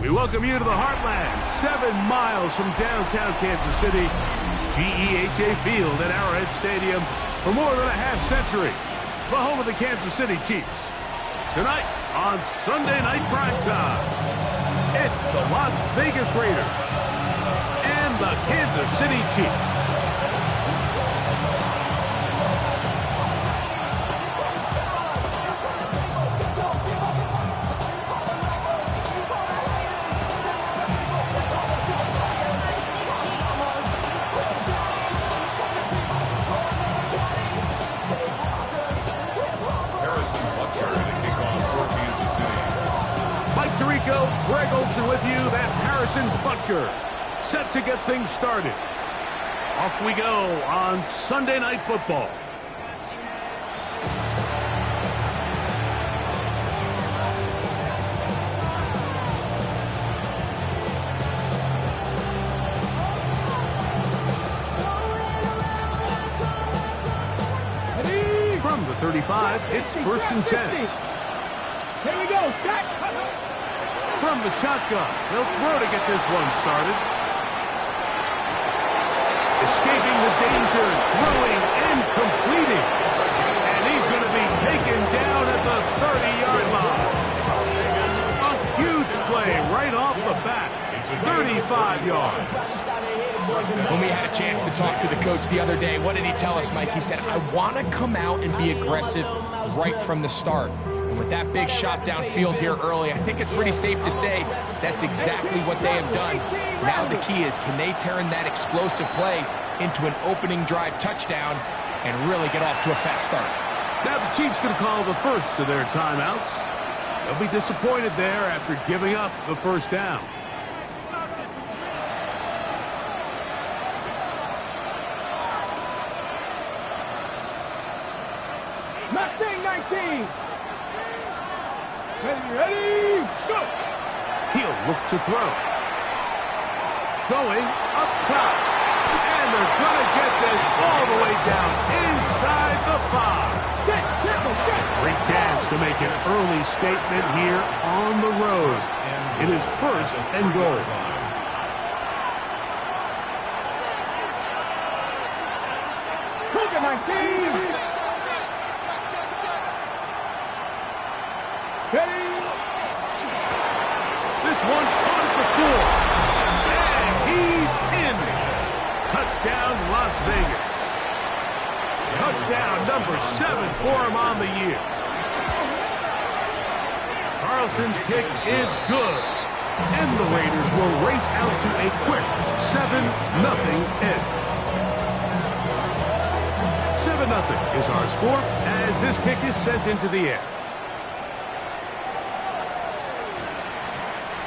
We welcome you to the Heartland, 7 miles from downtown Kansas City, GEHA Field at Arrowhead Stadium for more than a half-century, the home of the Kansas City Chiefs. Tonight on Sunday Night Primetime, it's the Las Vegas Raiders and the Kansas City Chiefs. Greg Olsen with you. That's Harrison Butker, set to get things started. Off we go on Sunday Night Football. From the 35, it's 1st and 10. Here we go. From the shotgun, they'll throw to get this one started. Escaping the danger, throwing and completing. And he's going to be taken down at the 30-yard line. A huge play right off the bat. 35 yards. When we had a chance to talk to the coach the other day, what did he tell us, Mike? He said, I want to come out and be aggressive right from the start. And with that big shot downfield here early, I think it's pretty safe to say that's exactly what they have done. Now the key is, can they turn that explosive play into an opening drive touchdown and really get off to a fast start? Now the Chiefs can call the first of their timeouts. They'll be disappointed there after giving up the first down. Ready, go! He'll look to throw. Going up top. And they're going to get this all the way down inside the 5. Great chance to make an early statement here on the road. It is 1st and goal. This one caught at the 4. And he's in. Touchdown, Las Vegas. Touchdown number 7 for him on the year. Carlson's kick is good. And the Raiders will race out to a quick 7-0 edge. 7-0 is our score as this kick is sent into the air.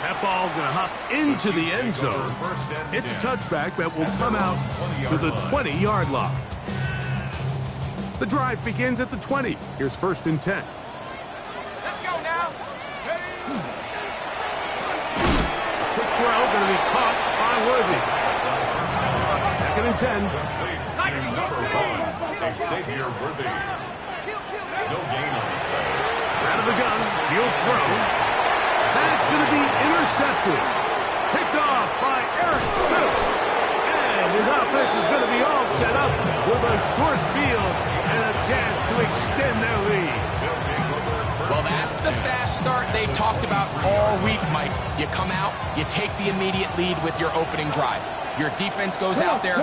That ball going to hop into the end zone. It's a touchback that will come out to the 20-yard line. The drive begins at the 20. Here's 1st and 10. Let's go now. Quick throw going to be caught by Worthy. 2nd and 10. Xavier Worthy. No gain on the play. Out of the gun, he'll throw. That's going to be intercepted. Picked off by Eric Stokes. And his offense is going to be all set up with a short field and a chance to extend their lead. Well, that's the fast start they talked about all week, Mike. You come out, you take the immediate lead with your opening drive. Your defense goes out there,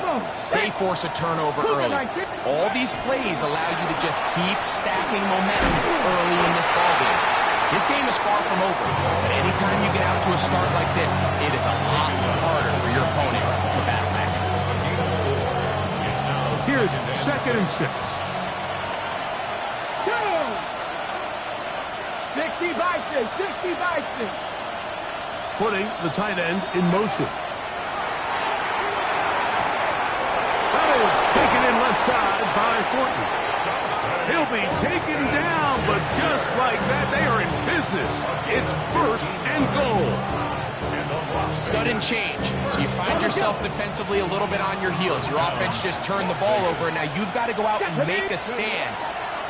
they force a turnover early. All these plays allow you to just keep stacking momentum early in this ballgame. This game is far from over, but anytime you get out to a start like this, it is a lot harder for your opponent to battle back. Here's 2nd and 6. Go! 60 by 6, 60 by 6. Putting the tight end in motion. That is taken in left side by Thornton. He'll be taken down, but just like that, they are in business. It's 1st and goal. Sudden change. So you find yourself defensively a little bit on your heels. Your offense just turned the ball over, and now you've got to go out and make a stand.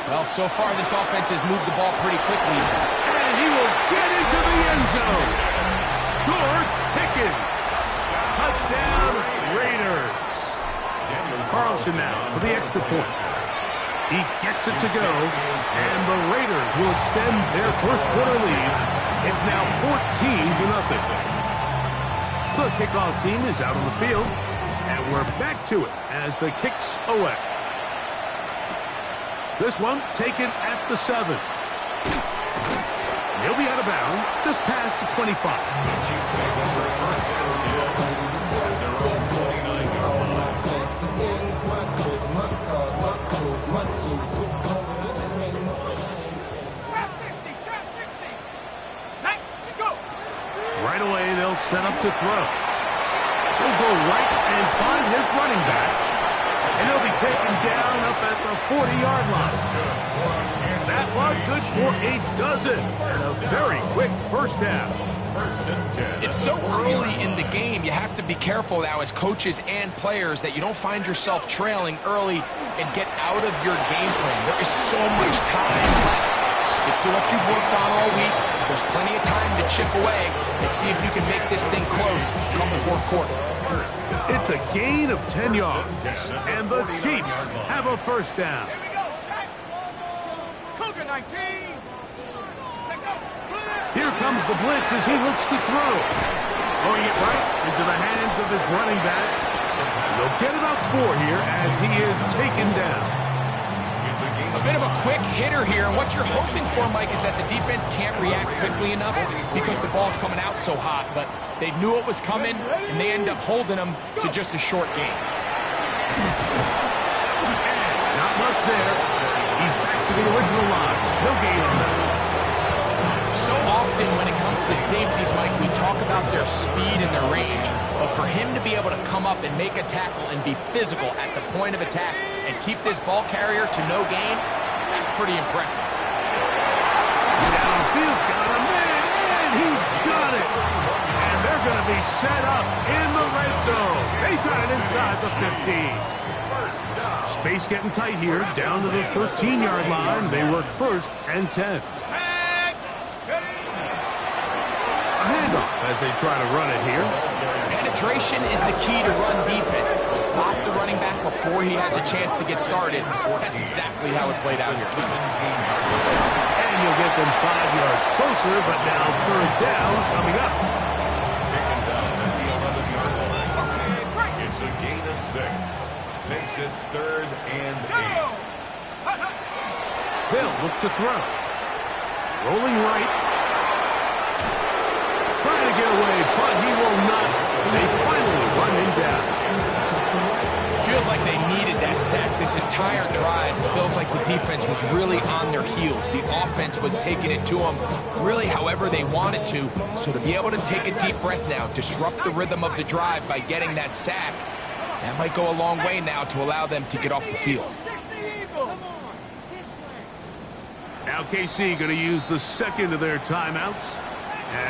Well, so far this offense has moved the ball pretty quickly. And he will get into the end zone. George Pickens. Touchdown, Raiders. Carlson now for the extra point. He gets it to go, and the Raiders will extend their first quarter lead. It's now 14-0. The kickoff team is out on the field, and we're back to it as the kick's away. This one taken at the 7. He'll be out of bounds just past the 25. Right away, they'll set up to throw. He'll go right and find his running back. And he'll be taken down up at the 40-yard line. That one good for a dozen. And a very quick first down. It's so early in the game, you have to be careful now as coaches and players that you don't find yourself trailing early and get out of your game plan. There is so much time left. Stick to what you've worked on all week. There's plenty of time to chip away and see if you can make this thing close come the 4th quarter. It's a gain of 10 yards, and the Chiefs have a first down. Here we go, Cougar 19. Here comes the blitz as he looks to throw. Throwing it right into the hands of his running back. And they'll get about 4 here as he is taken down. A bit of a quick hitter here, and what you're hoping for, Mike, is that the defense can't react quickly enough because the ball's coming out so hot, but they knew it was coming, and they end up holding them to just a short gain. Not much there. He's back to the original line. No gain on that. So often when it comes to safeties, Mike, we talk about their speed and their range, but for him to be able to come up and make a tackle and be physical at the point of attack and keep this ball carrier to no gain, that's pretty impressive. Downfield, got a man, and he's got it. And they're going to be set up in the red zone. They got it inside the 15. Space getting tight here, down to the 13-yard line. They work 1st and 10. A handoff as they try to run it here. Penetration is the key to run defense. Stop the running back before he has a chance to get started. That's exactly how it played out here. And you'll get them 5 yards closer, but now 3rd down coming up. Taken down at the 11-yard line. It's a gain of 6. Makes it 3rd and 8. They'll look to throw. Rolling right. Trying to get away, but he will not. They finally run him down. Feels like they needed that sack this entire drive. It feels like the defense was really on their heels. The offense was taking it to them really however they wanted to. So to be able to take a deep breath now, disrupt the rhythm of the drive by getting that sack, that might go a long way now to allow them to get off the field. Now KC going to use the second of their timeouts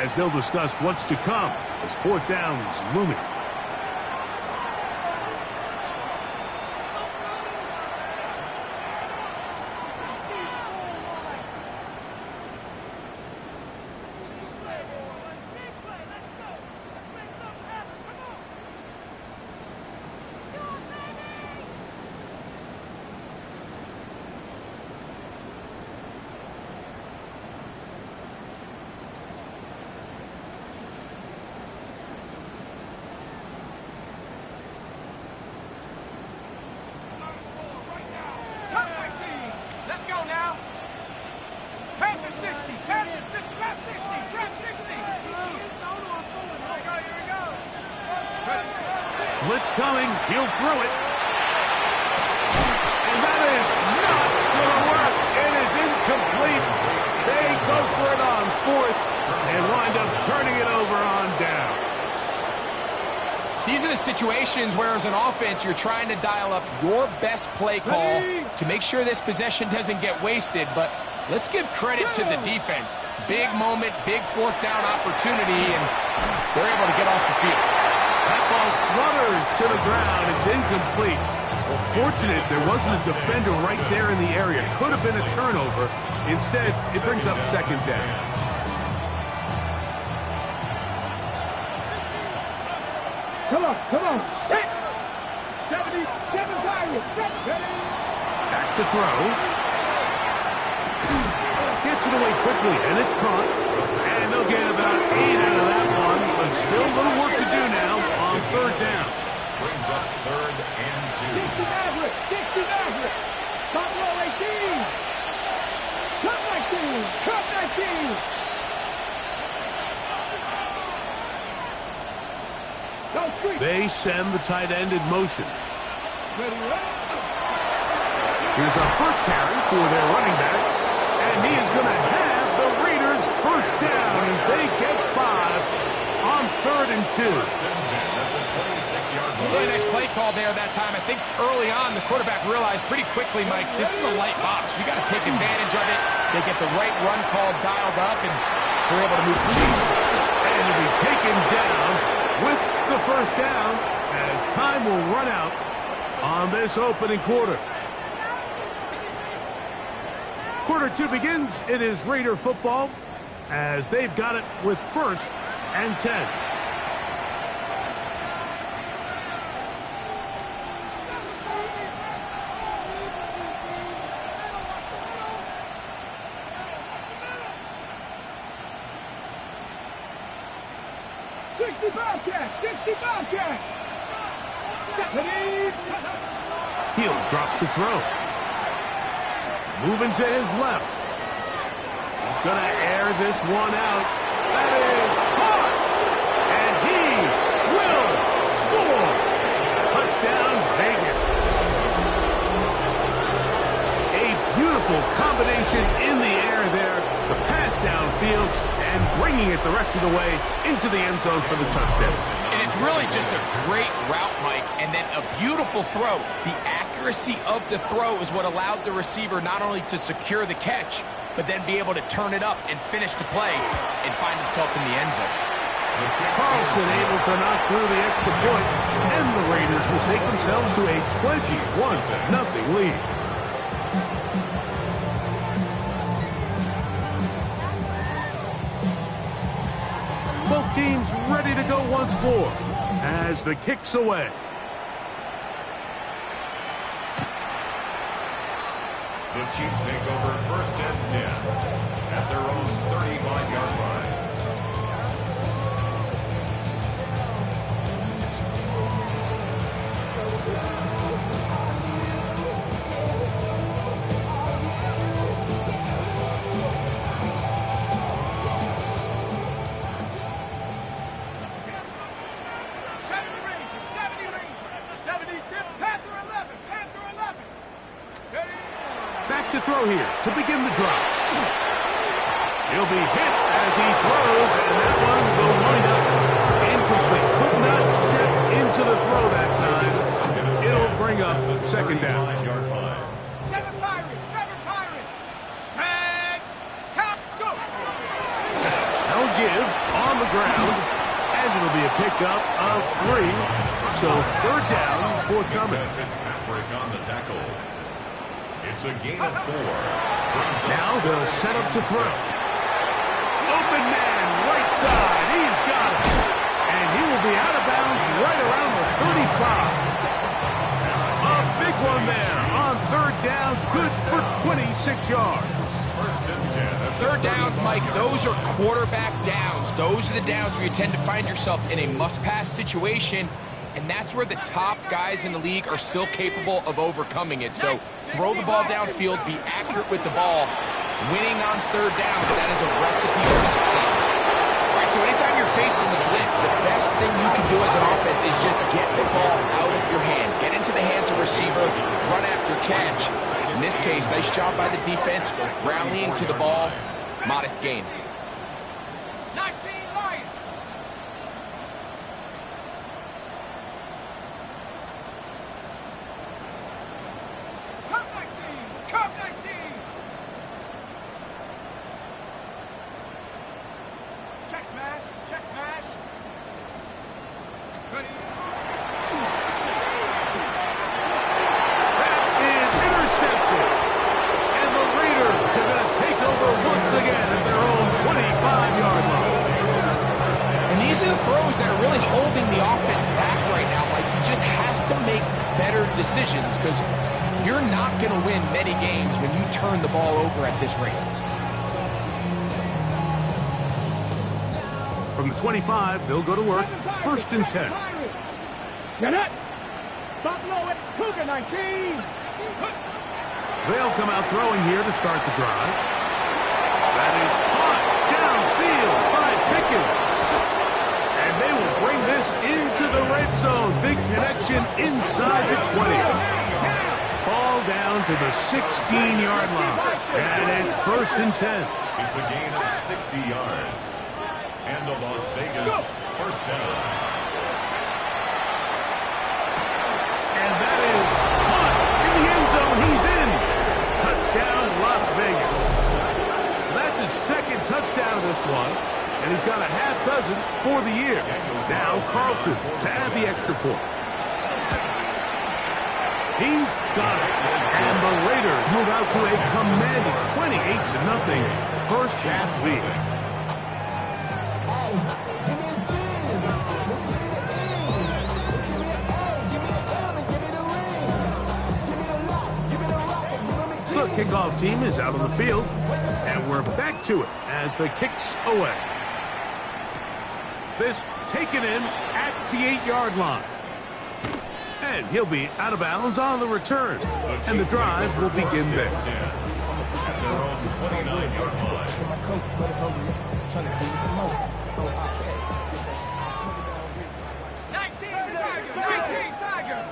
as they'll discuss what's to come as 4th down is looming. Let's go now. Panther 60, Panther 60. Trap 60. Trap 60. Here we go. Blitz coming. He'll throw it. And that is not going to work. It is incomplete. They go for it on fourth and wind up turning it over on down. These are the situations where, as an offense, you're trying to dial up your best play call to make sure this possession doesn't get wasted. But let's give credit to the defense. Big moment, big fourth down opportunity, and they're able to get off the field. That ball flutters to the ground. It's incomplete. Well, fortunate there wasn't a defender right there in the area. Could have been a turnover. Instead, it brings up second down. Come on. Set. 77 Pirates. Ready. Back to throw. Gets it away quickly, and it's caught. And they'll get about 8 out of that one, but still a little work to do now on third down. Brings up 3rd and 2. 60 Maverick. 60 Maverick. Top row 18. Cut 19. Cut 19. They send the tight end in motion. Here's our first carry for their running back, and he is going to have the Raiders first down as they get 5 on 3rd and 2. Really nice play call there that time. I think early on the quarterback realized pretty quickly, Mike, this is a light box. We got to take advantage of it. They get the right run call dialed up, and they're able to move things. And to be taken down with the first down as time will run out on this opening quarter. Quarter 2 begins. It is Raider football as they've got it with 1st and 10. He'll drop to throw. Moving to his left. He's going to air this one out. That is caught. And he will score. Touchdown, Vegas. A beautiful combination in the air there. The pass downfield and bringing it the rest of the way into the end zone for the touchdown. And it's really just a great route, Mike, and then a beautiful throw. The accuracy of the throw is what allowed the receiver not only to secure the catch, but then be able to turn it up and finish the play and find himself in the end zone. Carlson able to knock through the extra point, and the Raiders mistake themselves to a 21-0 lead. Both teams ready to go once more as the kick's away. The Chiefs take over 1st and 10 at their own 35-yard line. To throw here to begin the drive. He'll be hit as he throws, and that one will wind up incomplete. Could not step into the throw that time. It'll bring up 2nd down. 7 Pirates. Set. Count. Go. They'll give on the ground, and it'll be a pickup of 3. So 3rd down, forthcoming. Fitzpatrick on the tackle. It's a gain of 4. Now they'll set up to throw. Open man, right side. He's got it. And he will be out of bounds right around the 35. A big one there on 3rd down. Good for 26 yards. 1st and 10. 3rd downs, Mike, those are quarterback downs. Those are the downs where you tend to find yourself in a must-pass situation, and that's where the top guys in the league are still capable of overcoming it. So throw the ball downfield, be accurate with the ball, winning on third downs, that is a recipe for success. All right, so anytime you're facing a blitz, the best thing you can do as an offense is just get the ball out of your hand. Get into the hands of receiver, run after catch. In this case, nice job by the defense, rallying to the ball, modest gain. 19 Lions. Cup 19. Cup 19. Check smash. Check smash. Ready. That is intercepted. And the Raiders are going to take over once again at their own 25-yard line. And these are the throws that are really holding the offense back right now. Like, he just has to make better decisions because you're not going to win many games when you turn the ball over at this rate. From the 25, they'll go to work. First and 10. Get it. Stop low at Cougar 19. They'll come out throwing here to start the drive. That is caught downfield by Pickens. And they will bring this into the red zone. Big connection inside the 20. Ball down to the 16-yard line. And it's first and 10. It's a gain of 60 yards. And the Las Vegas first down. And that is caught in the end zone. He's in. Touchdown, Las Vegas. That's his second touchdown of this one. And he's got a half dozen for the year. Now Carlson to add the extra point. He's got it. And the Raiders move out to a commanding 28-0 first half lead. The kickoff team is out on the field, and we're back to it as the kick's away. This taken in at the 8-yard line. And he'll be out of bounds on the return, and the drive will begin there. At their own 29-yard line. 19 Tiger.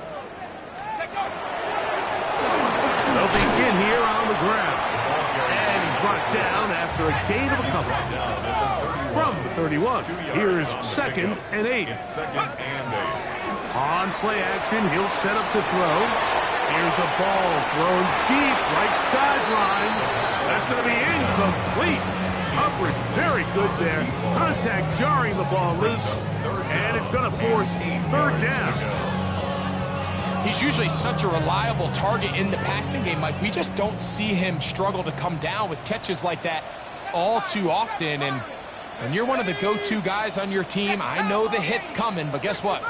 Take over. They'll begin here on the ground. And he's brought down after a gain of a couple. From the 31, here's second and 8. It's second and 8. On play action, he'll set up to throw. Here's a ball thrown deep, right sideline. That's going to be incomplete. Coverage very good there. Contact jarring the ball loose. And it's going to force third down. He's usually such a reliable target in the passing game, Mike. We just don't see him struggle to come down with catches like that all too often. And when you're one of the go-to guys on your team, I know the hit's coming, but guess what?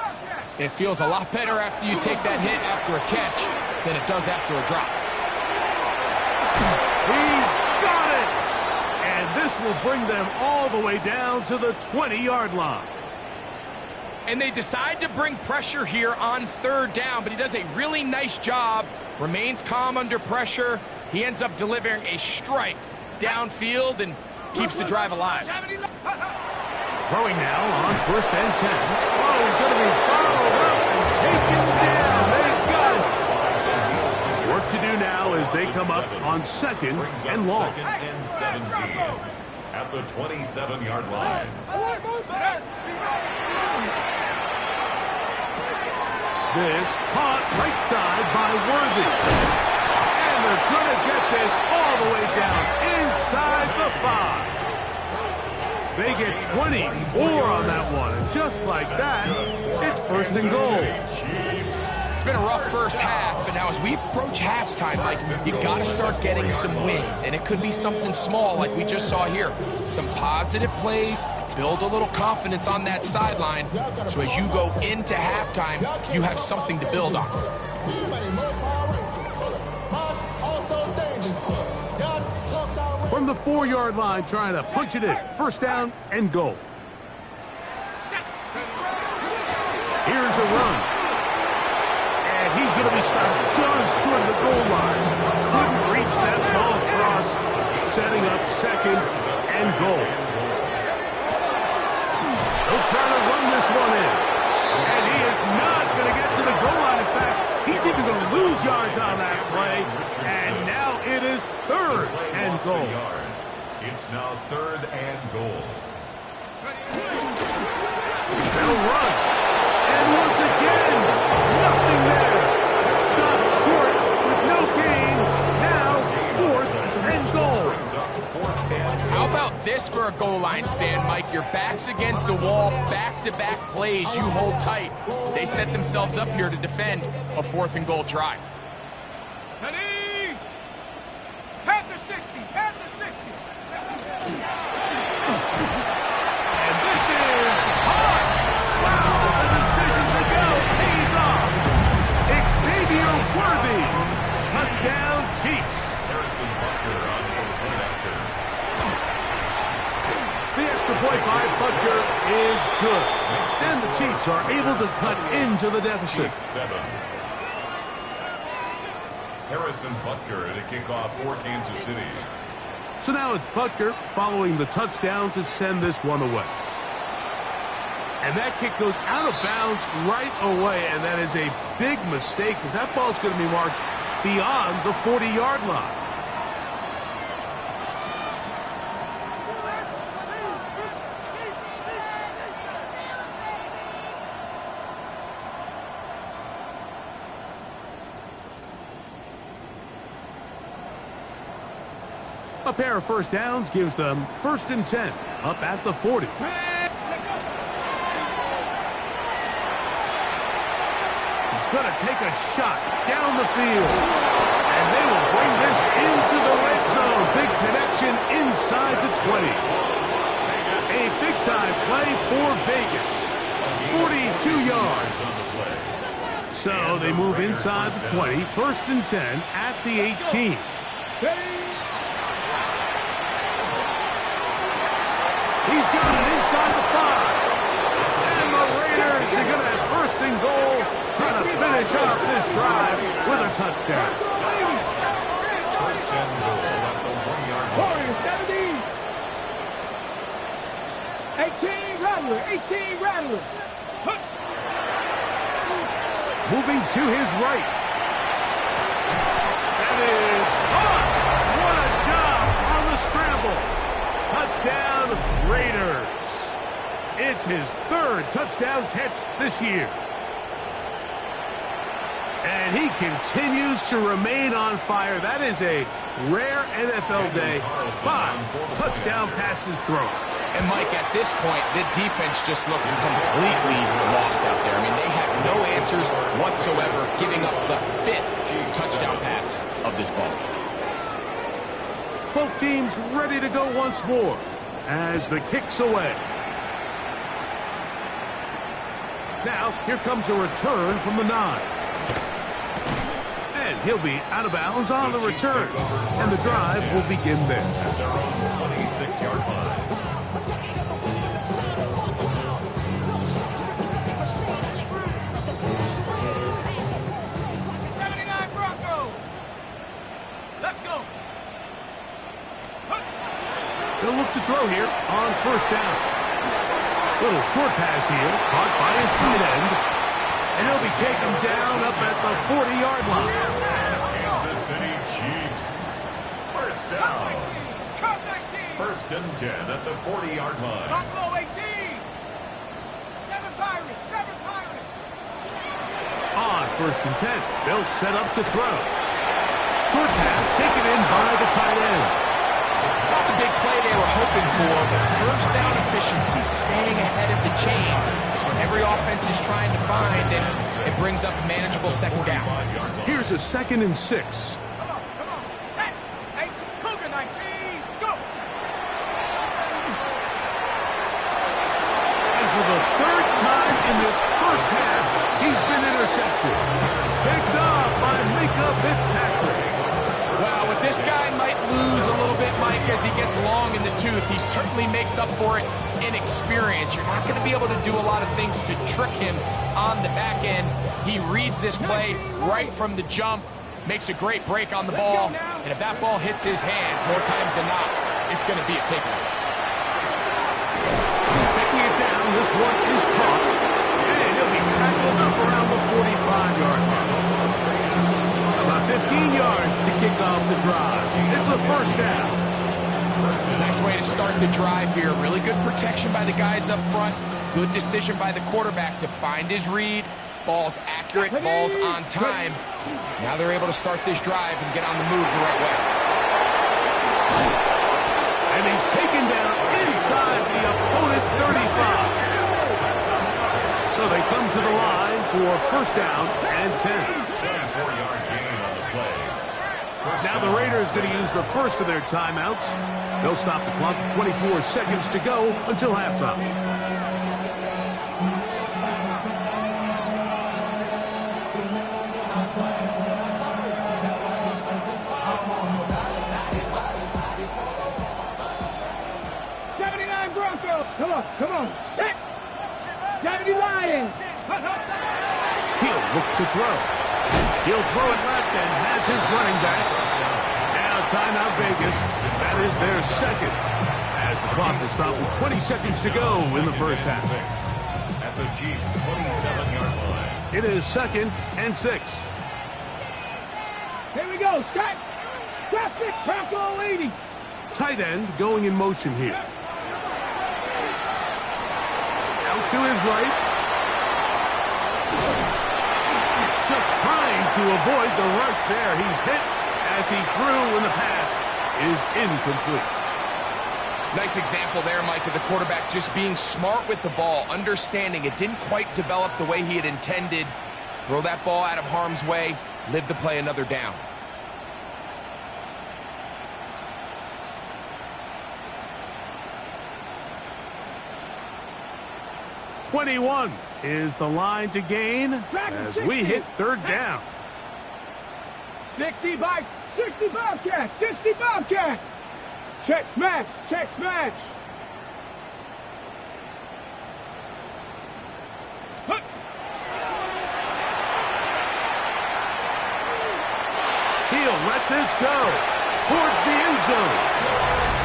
It feels a lot better after you take that hit after a catch than it does after a drop. He's got it! And this will bring them all the way down to the 20-yard line. And they decide to bring pressure here on third down, but he does a really nice job, remains calm under pressure. He ends up delivering a strike downfield and keeps the drive alive. Throwing now on first and 10. Oh, he's going to be followed up and taken down. They've got it. Work to do now as they come up on second and long. Second and 17 at the 27-yard line. This caught right side by Worthy. And they're going to get this all the way down inside the 5. They get 24 on that one. And just like that, it's first and goal. It's been a rough first half, but now as we approach halftime, Mike, you got to start getting some wins. And it could be something small like we just saw here. Some positive plays, build a little confidence on that sideline. So as you go into halftime, you have something to build on. From the 4-yard line, trying to punch it in. First down and goal. Here's a run. And he's going to be stopped just short of the goal line. Couldn't reach that ball across, setting third The play and lost a goal. yard. It's now third and goal. They'll run. And once again, nothing there. Stopped short with no gain. Now, fourth and goal. Brings up fourth and How about this for a goal line stand, Mike? Your back's against the wall, back-to-back plays. You hold tight. They set themselves up here to defend a fourth and goal try. Ready? Head to 60. Head to 60. And this is hard. Wow, the decision to go pays off. Xavier Worthy. Touchdown, Chiefs. Harrison Butker on the point after. The extra point by Butker is good. And the Chiefs are able to cut into the deficit. 7. Harrison Butker to kick off for Kansas City. So now it's Butker following the touchdown to send this one away. And that kick goes out of bounds right away, and that is a big mistake because that ball is going to be marked beyond the 40-yard line. A pair of first downs gives them 1st and 10 up at the 40. He's going to take a shot down the field. And they will bring this into the red zone. Big connection inside the 20. A big-time play for Vegas. 42 yards. So they move inside the 20. 1st and 10 at the 18. He's got it inside the 5. And the Raiders are going to have 1st and goal, trying to finish off this drive with a touchdown. 1st and goal at the 1-yard line. Warriors 70. 18 Rattler. 18 Rattler. Moving to his right. That is caught. What a job on the scramble. Touchdown, Raiders. It's his 3rd touchdown catch this year. And he continues to remain on fire. That is a rare NFL day. 5 touchdown passes thrown. And, Mike, at this point, the defense just looks completely lost out there. I mean, they have no answers whatsoever, giving up the 5th touchdown pass of this ball. Both teams ready to go once more as the kick's away. Now, here comes a return from the 9. And he'll be out of bounds on the return. And the drive will begin there. At their own 26-yard line. He'll look to throw here on 1st down. Little short pass here, caught by his tight end. And he'll be taken down up at the 40-yard line. Kansas City Chiefs. 1st down. 1st and 10 at the 40-yard line. Buffalo 18. 7 Pirates. 7 Pirates. On 1st and 10, they'll set up to throw. Short pass taken in by the tight end. It's not the big play they were hoping for, but 1st down efficiency, staying ahead of the chains, is what every offense is trying to find, and it brings up a manageable 2nd down. Here's a 2nd and 6. Come on. Set. 18. Cougar 19. Go. And for the 3rd time in this 1st half, he's been intercepted. Picked off by Mika Fitzpatrick. Well, with this guy might lose a little bit, Mike, as he gets long in the tooth. He certainly makes up for it in experience. You're not going to be able to do a lot of things to trick him on the back end. He reads this play right from the jump, makes a great break on the ball, and if that ball hits his hands more times than not, it's going to be a takeaway. Taking it down, this one is caught. And he'll be tackled up around the 45-yard line. About 15 yards to kick off the drive. It's a first down. Nice way to start the drive here. Really good protection by the guys up front. Good decision by the quarterback to find his read. Ball's accurate, ball's on time. Now they're able to start this drive and get on the move the right way. And he's taken down inside the opponent's 35. So they come to the line for first down and 10. Now the Raiders going to use the first of their timeouts. They'll stop the clock with 24 seconds to go until halftime. Come on. Set. 70 Lions. He'll look to throw. He'll throw it left and has his running back. Now timeout Vegas. That is their second. As the clock is stopped with 20 seconds to go in the first half. At the Chiefs' 27-yard line. It is 2nd and 6. Here we go. Set. Traffic. Bronco 80. Tight end going in motion here. Out to his right. Just trying to avoid the rush there. He's hit as he threw when the pass is incomplete. Nice example there, Mike, of the quarterback just being smart with the ball, understanding it didn't quite develop the way he had intended. Throw that ball out of harm's way, live to play another down. .21 is the line to gain as we hit third down. 60 Bobcat. 60 Bobcat. Check smash. Check smash. He'll let this go towards the end zone.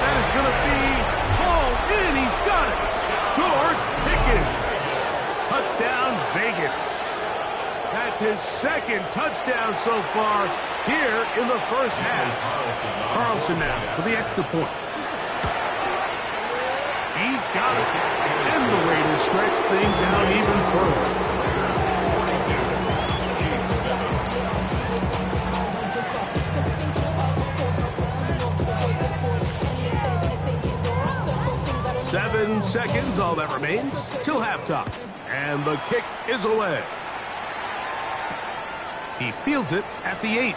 That is going to be hauled in. He's got it. George Pickens. Touchdown, Vegas. That's his second touchdown so far here in the first half. Carlson now for the extra point. He's got it. And the Raiders stretch things out even further. Seven seconds, all that remains, till halftime. And the kick is away. He fields it at the 8.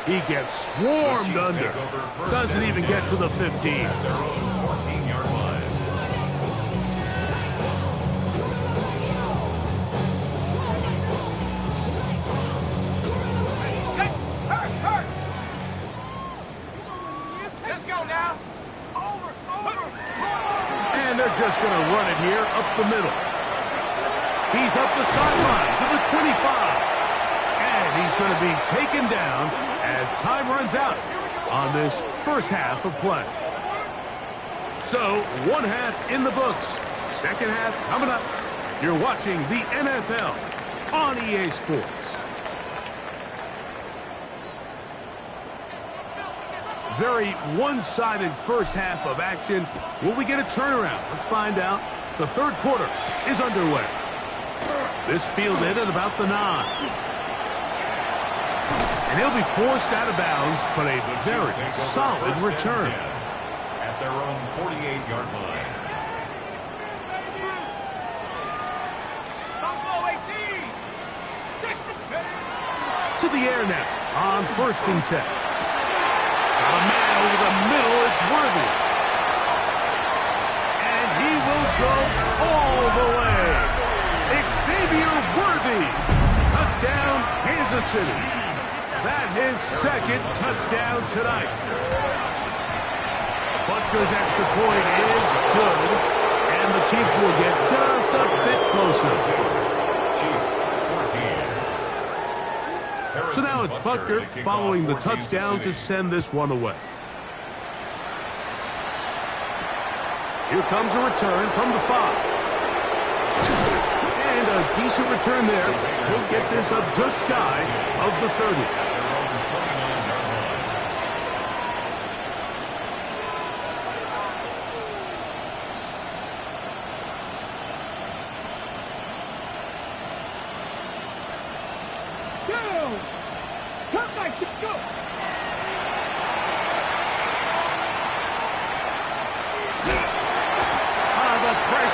He gets swarmed under. Doesn't even get to the 15. At their own 14-yard line. Let's go now. And they're just going to run it here up the middle. He's up the sideline to the 25. And he's going to be taken down as time runs out on this first half of play. So, one half in the books. Second half coming up. You're watching the NFL on EA Sports. Very one-sided first half of action. Will we get a turnaround? Let's find out. The third quarter is underway. This fielded at about the 9. And he'll be forced out of bounds, but a very solid return. At their own 48-yard line. To the air now on 1st and 10. Got a man over the middle. It's Worthy. And he will go all the way. Xavier Worthy. Touchdown, Kansas City. That his second touchdown tonight. Butker's extra point is good. And the Chiefs will get just a bit closer. Chiefs 14. So now it's Butker following the touchdown to send this one away. Here comes a return from the 5. And a decent return there. He'll get this up just shy of the 30.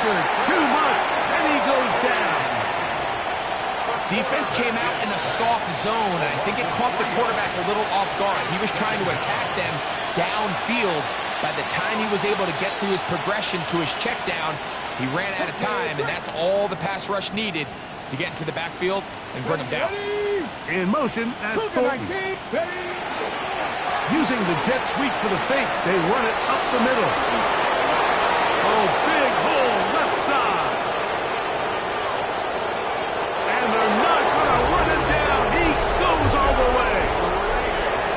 Too much, and he goes down. Defense came out in a soft zone, and I think it caught the quarterback a little off guard. He was trying to attack them downfield. By the time he was able to get through his progression to his check down, he ran out of time, and that's all the pass rush needed to get into the backfield and bring him down. In motion, that's Thornton. Using the jet sweep for the fake, they run it up the middle. Oh, big hole, left side. And they're not going to run it down. He goes all the way.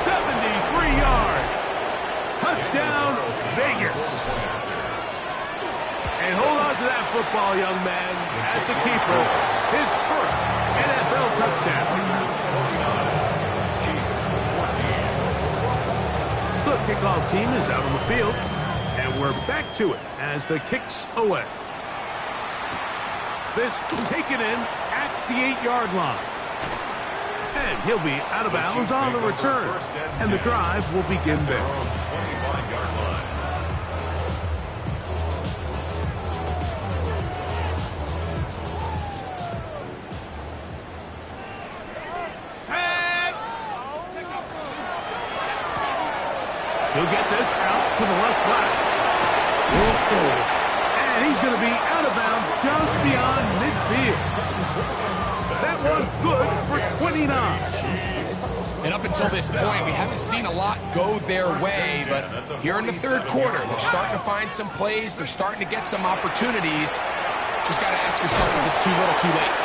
73 yards. Touchdown, Vegas. And hold on to that football, young man. That's a keeper. His first NFL touchdown. The kickoff team is out on the field. And we're back to it as the kick's away. This taken in at the 8-yard line. And he'll be out of bounds on the return. And the drive will begin there. 25-yard line. He'll get this out to the left flat. And he's going to be out of bounds just beyond midfield. That one's good for 29. And up until this point, we haven't seen a lot go their way, but here in the third quarter, they're starting to find some plays. They're starting to get some opportunities. Just got to ask yourself if it's too little, too late.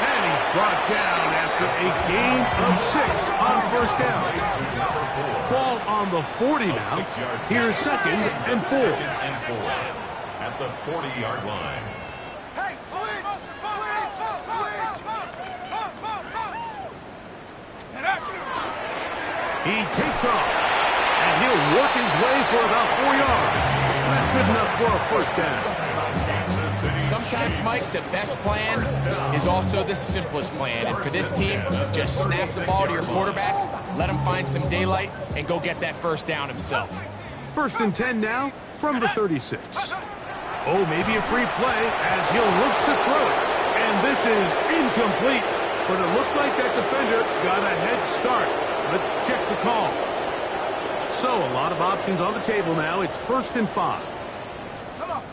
And he's brought down after a gain of 6 on first down. Ball on the 40 now. Here's second and 4. At the 40-yard line. He takes off, and he'll work his way for about 4 yards. That's good enough for a first down. Sometimes, Mike, the best plan is also the simplest plan. And for this team, just snap the ball to your quarterback, let him find some daylight, and go get that first down himself. First and 10 now from the 36. Oh, maybe a free play as he'll look to throw it. And this is incomplete, but it looked like that defender got a head start. Let's check the call. So, a lot of options on the table now. It's first and 5. Come on.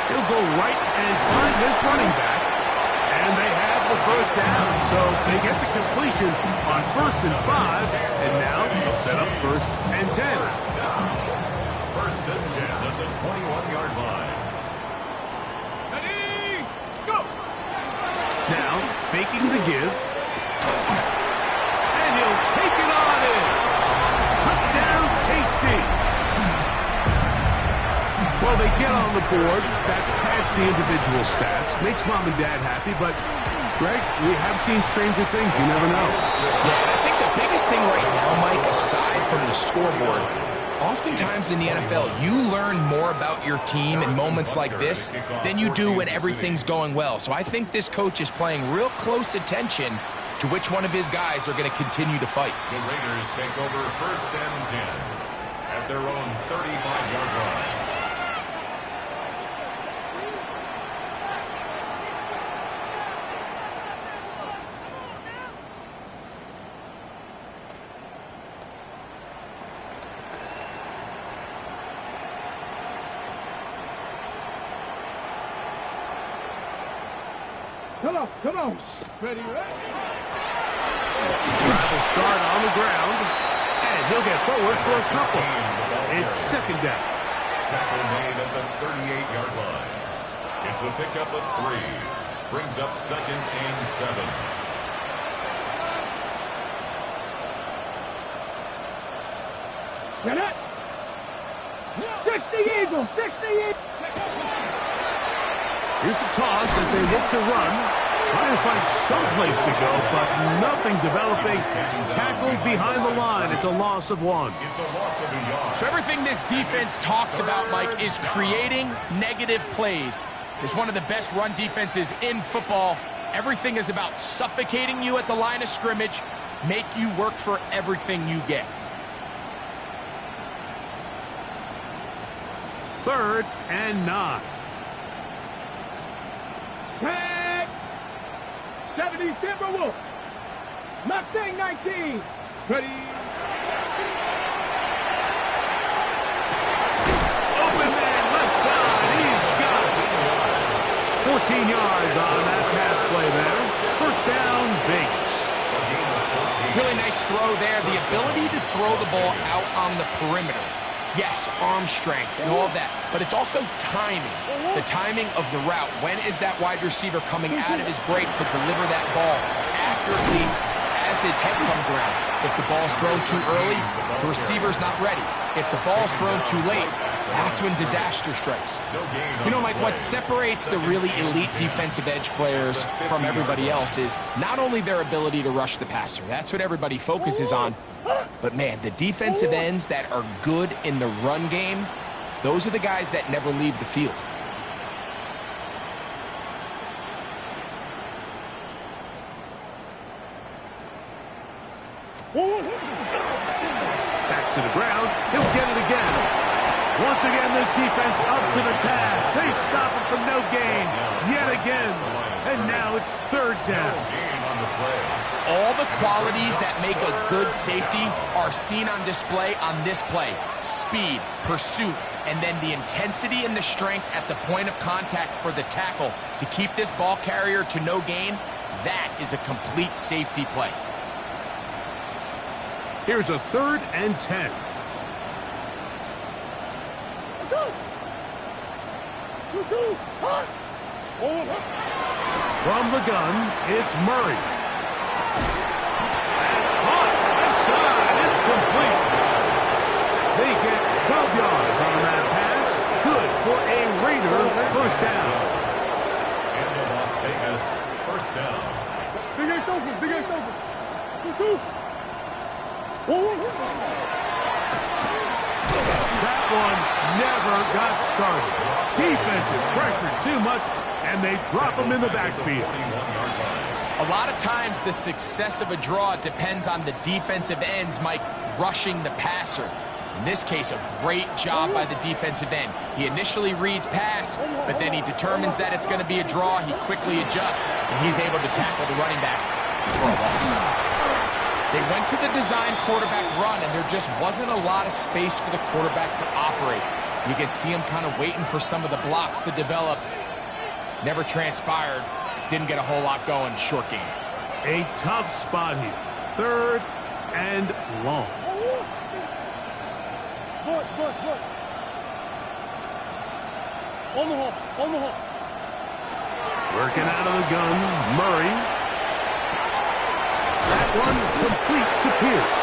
He'll go right and find this running back. And they have the first down. So, they get the completion on first and 5. And now, they'll set up first and 10. First and 10 at the 21-yard line. Ready, go! Now, faking the give. And he'll take it on in. Touchdown, KC. Well, they get on the board. That pads the individual stats. Makes mom and dad happy, but, Greg, we have seen stranger things. You never know. Yeah, and I think the biggest thing right now, Mike, aside from the scoreboard, oftentimes in the NFL, you learn more about your team in moments like this than you do when everything's going well. So I think this coach is paying real close attention to which one of his guys are going to continue to fight. The Raiders take over first and 10 at their own 35-yard line. Come on. Ready? Travel start on the ground. And he'll get forward for a couple. It's second down. Tackle made at the 38-yard line. It's a pickup of 3. Brings up second and 7. Get it! 60 Eagles! 60 Eagles! Here's a toss as they look to run. Trying to find some place to go, but nothing developing. Tackled behind the line. It's a loss of 1. It's a loss of a yard. So everything this defense talks about, Mike, is creating negative plays. It's one of the best run defenses in football. Everything is about suffocating you at the line of scrimmage, make you work for everything you get. 3rd and 9. Tag. 70 Timberwolves. Mustang 19. Ready. Open man, left side. He's got it. 14 yards on that pass play there. First down, Vegas. Really nice throw there. The ability to throw the ball out on the perimeter. Yes, arm strength and all of that, but it's also timing. The timing of the route. When is that wide receiver coming out of his break to deliver that ball accurately as his head comes around? If the ball's thrown too early, the receiver's not ready. If the ball's thrown too late, that's when disaster strikes. You know, Mike, what separates the really elite defensive edge players from everybody else is not only their ability to rush the passer. That's what everybody focuses on. But, man, the defensive ends that are good in the run game, those are the guys that never leave the field. Back to the ground. He'll get it again. Once again, this defense up to the task. They stop him for no gain yet again. And now it's 3rd down. All the qualities that make a good safety are seen on display on this play. Speed, pursuit, and then the intensity and the strength at the point of contact for the tackle to keep this ball carrier to no gain. That is a complete safety play. Here's a 3rd and 10. From the gun, it's Murray. That's caught. Inside. It's complete. They get 12 yards on that pass. Good for a Raider first down. And the Las Vegas first down. Big ass open. Big ass open. 2-2. That one never got started. Defensive pressure too much, and they drop him in the backfield. A lot of times the success of a draw depends on the defensive ends, Mike, rushing the passer. In this case, a great job by the defensive end. He initially reads pass, but then he determines that it's going to be a draw. He quickly adjusts, and he's able to tackle the running back for a loss. They went to the design quarterback run, and there just wasn't a lot of space for the quarterback to operate. You can see him kind of waiting for some of the blocks to develop. Never transpired. Didn't get a whole lot going. Short game. A tough spot here. 3rd and long. Bush. On the hole. Working out of the gun, Murray. That one complete to Pierce.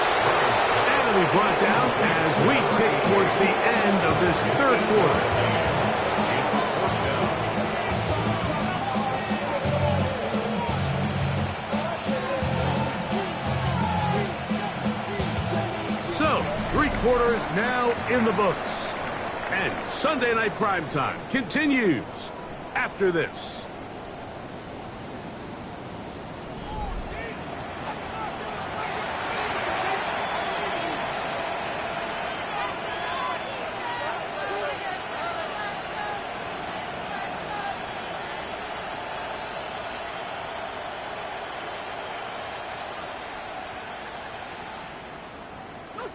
And it'll be brought down as we tick towards the end of this 3rd quarter. So, 3 quarters now in the books. And Sunday Night Primetime continues after this.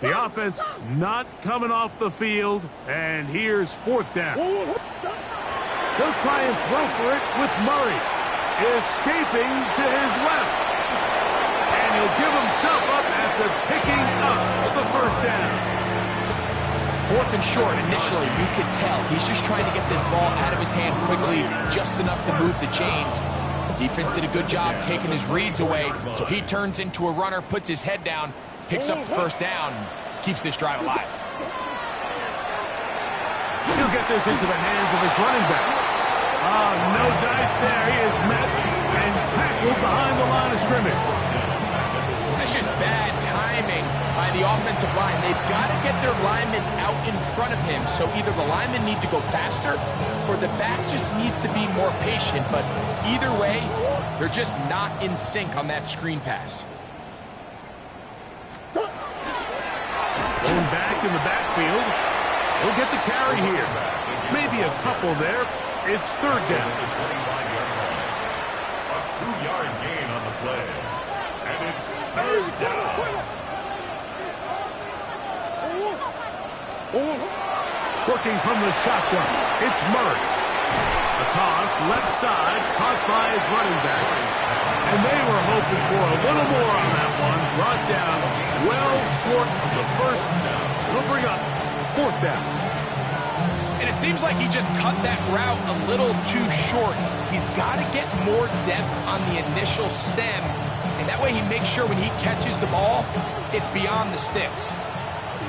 The offense not coming off the field, and here's 4th down. They'll try and throw for it with Murray. Escaping to his left. And he'll give himself up after picking up the 1st down. 4th and short initially, you could tell. He's just trying to get this ball out of his hand quickly, just enough to move the chains. Defense did a good job taking his reads away, so he turns into a runner, puts his head down, picks up the 1st down, keeps this drive alive. He'll get this into the hands of his running back. No dice there. He is met and tackled behind the line of scrimmage. That's just bad timing by the offensive line. They've got to get their linemen out in front of him, so either the linemen need to go faster or the back just needs to be more patient. But either way, they're just not in sync on that screen pass. Going back in the backfield. He'll get the carry here. Maybe a couple there. It's third down. A 2-yard gain on the play. And it's third down. Working from the shotgun. It's Murray. A toss, left side, caught by his running back. And they were hoping for a little more on that one. Brought down well short of the first. It'll bring up fourth down. And it seems like he just cut that route a little too short. He's got to get more depth on the initial stem, and that way he makes sure when he catches the ball, it's beyond the sticks.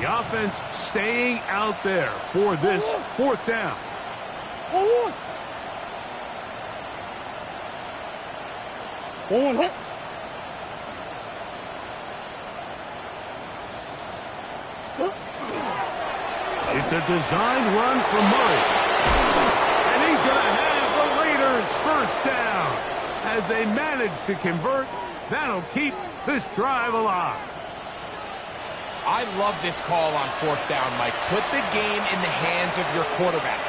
The offense staying out there for this fourth down. It's a designed run for Murray. And he's going to have the Raiders first down. As they manage to convert, that'll keep this drive alive. I love this call on fourth down, Mike. Put the game in the hands of your quarterback.